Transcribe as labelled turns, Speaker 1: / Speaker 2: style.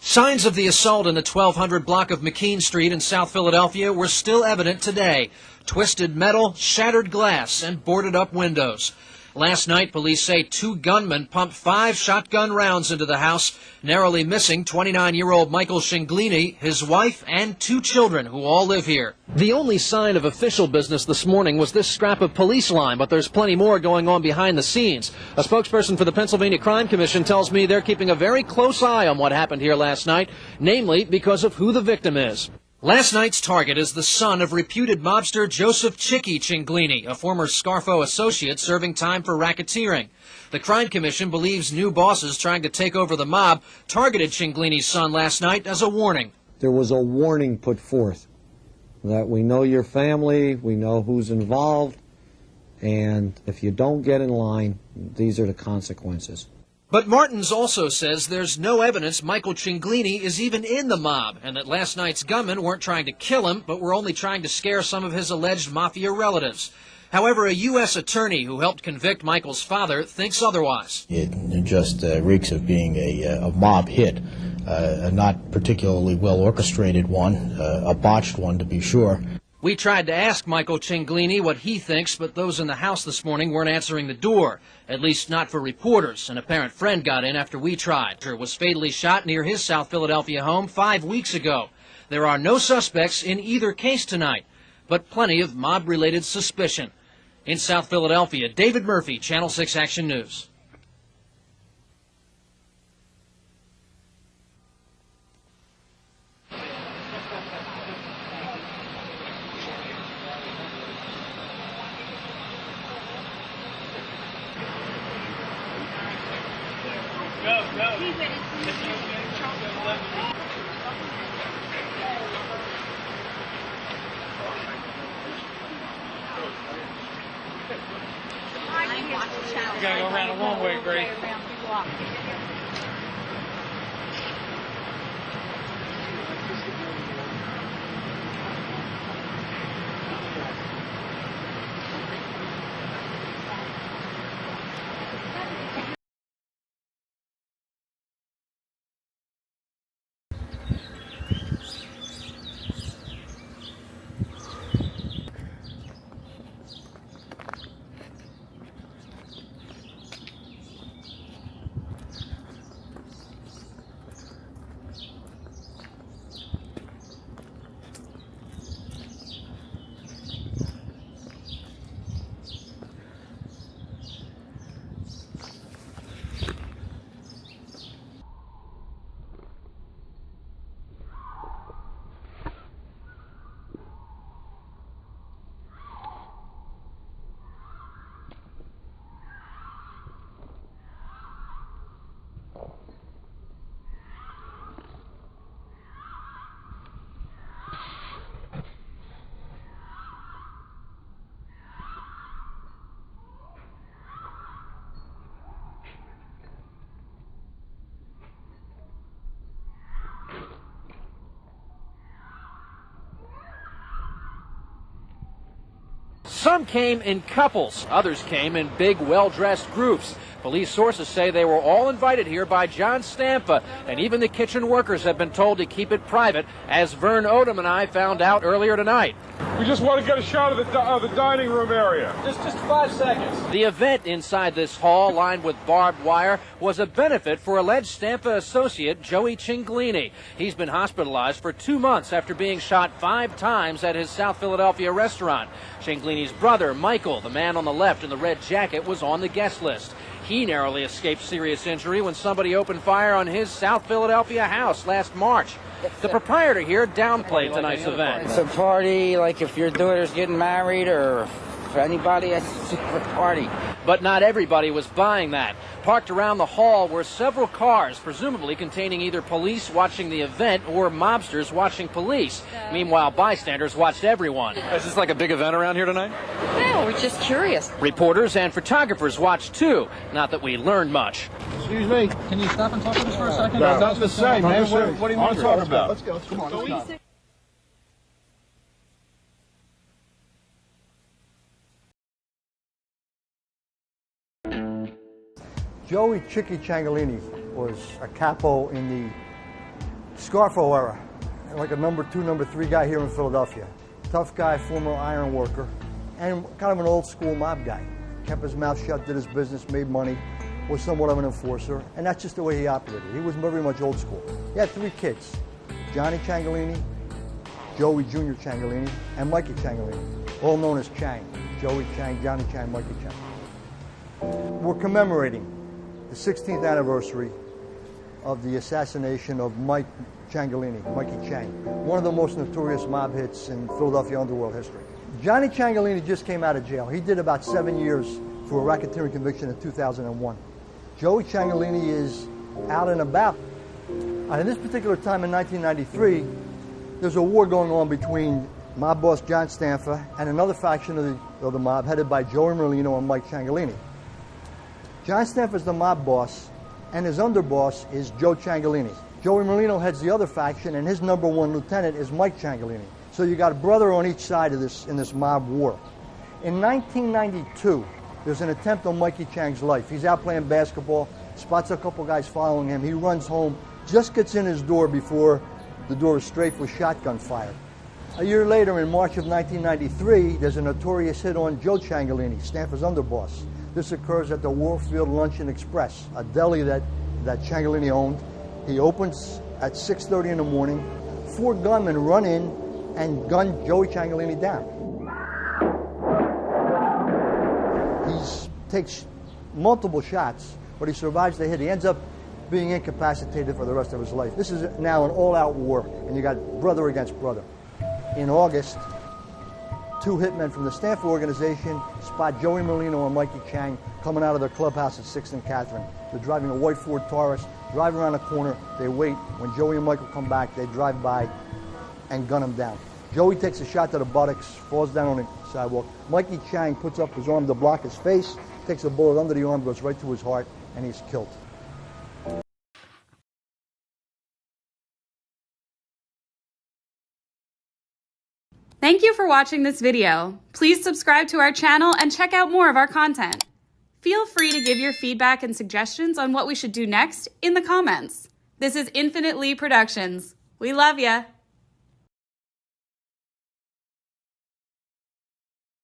Speaker 1: Signs of the assault in the 1200 block of McKean Street in South Philadelphia were still evident today. Twisted metal, shattered glass, and boarded up windows. Last night, police say 2 gunmen pumped 5 shotgun rounds into the house, narrowly missing 29-year-old Michael Ciancaglini, his wife, and 2 children who all live here. The only sign of official business this morning was this scrap of police line, but there's plenty more going on behind the scenes. A spokesperson for the Pennsylvania Crime Commission tells me they're keeping a very close eye on what happened here last night, namely because of who the victim is. Last night's target is the son of reputed mobster Joseph Chicky Ciancaglini, a former Scarfo associate serving time for racketeering. The Crime Commission believes new bosses trying to take over the mob targeted Ciancaglini's son last night as a warning.
Speaker 2: There was a warning put forth that we know your family, we know who's involved, and if you don't get in line, these are the consequences.
Speaker 1: But Martins also says there's no evidence Michael Ciancaglini is even in the mob, and that last night's gunmen weren't trying to kill him, but were only trying to scare some of his alleged mafia relatives. However, a U.S. attorney who helped convict Michael's father thinks otherwise.
Speaker 3: It just reeks of being a mob hit, a not particularly well orchestrated one, a botched one to be sure.
Speaker 1: We tried to ask Michael Ciancaglini what he thinks, but those in the house this morning weren't answering the door, at least not for reporters. An apparent friend got in after we tried. He was fatally shot near his South Philadelphia home 5 weeks ago. There are no suspects in either case tonight, but plenty of mob-related suspicion. In South Philadelphia, David Murphy, Channel 6 Action News.
Speaker 4: You gotta go around the long way, Grace.
Speaker 1: Some came in couples, others came in big, well-dressed groups. Police sources say they were all invited here by John Stampa, and even the kitchen workers have been told to keep it private, as Vern Odom and I found out earlier tonight.
Speaker 5: We just want to get a shot of the dining room area.
Speaker 1: Just 5 seconds. The event inside this hall, lined with barbed wire, was a benefit for alleged Stampa associate Joey Ciancaglini. He's been hospitalized for 2 months after being shot 5 times at his South Philadelphia restaurant. Ciancaglini's brother, Michael, the man on the left in the red jacket, was on the guest list. He narrowly escaped serious injury when somebody opened fire on his South Philadelphia house last March. The proprietor here downplayed tonight's event.
Speaker 6: It's a party, like if your daughter's getting married or for anybody, it's a super party.
Speaker 1: But not everybody was buying that. Parked around the hall were several cars, presumably containing either police watching the event or mobsters watching police. Meanwhile, bystanders watched everyone.
Speaker 7: Is this like a big event around here tonight?
Speaker 8: No, we're just curious.
Speaker 1: Reporters and photographers watched too. Not that we learned much.
Speaker 4: Excuse me, can you stop and talk with us for a second?
Speaker 5: No, nothing to say, man. What do you want to talk about?
Speaker 4: Let's go. Come on, let's go.
Speaker 9: Joey Chicky Ciancaglini was a capo in the Scarfo era, like a number 2, number 3 guy here in Philadelphia. Tough guy, former iron worker, and kind of an old school mob guy. Kept his mouth shut, did his business, made money, was somewhat of an enforcer, and that's just the way he operated. He was very much old school. He had 3 kids, Johnny Ciancaglini, Joey Jr. Ciancaglini, and Mikey Changalini, all known as Chang. Joey Chang, Johnny Chang, Mikey Chang. We're commemorating the 16th anniversary of the assassination of Mike Ciancaglini, Mikey Chang, one of the most notorious mob hits in Philadelphia underworld history. Johnny Ciancaglini just came out of jail. He did about 7 years for a racketeering conviction in 2001. Joey Ciancaglini is out and about. And at this particular time in 1993, there's a war going on between mob boss John Stanfa and another faction of the mob headed by Joey Merlino and Mike Ciancaglini. John Stanfa is the mob boss, and his underboss is Joe Ciancaglini. Joey Merlino heads the other faction, and his number 1 lieutenant is Mike Ciancaglini. So you got a brother on each side of this in this mob war. In 1992, there's an attempt on Mikey Chang's life. He's out playing basketball, spots a couple guys following him. He runs home, just gets in his door before the door is strafed with shotgun fire. A year later, in March of 1993, there's a notorious hit on Joe Ciancaglini, Stanfa's underboss. This occurs at the Warfield Luncheon Express, a deli that Ciancaglini owned. He opens at 6:30 in the morning. 4 gunmen run in and gun Joey Ciancaglini down. He takes multiple shots, but he survives the hit. He ends up being incapacitated for the rest of his life. This is now an all-out war, and you got brother against brother. In August, 2 hitmen from the Stanford organization spot Joey Merlino and Mikey Chang coming out of their clubhouse at 6th and Catherine. They're driving a white Ford Taurus, drive around the corner, they wait. When Joey and Michael come back, they drive by and gun him down. Joey takes a shot to the buttocks, falls down on the sidewalk. Mikey Chang puts up his arm to block his face, takes a bullet under the arm, goes right to his heart, and he's killed.
Speaker 10: Thank you for watching this video. Please subscribe to our channel and check out more of our content. Feel free to give your feedback and suggestions on what we should do next in the comments. This is Infinite Lee Productions. We love ya.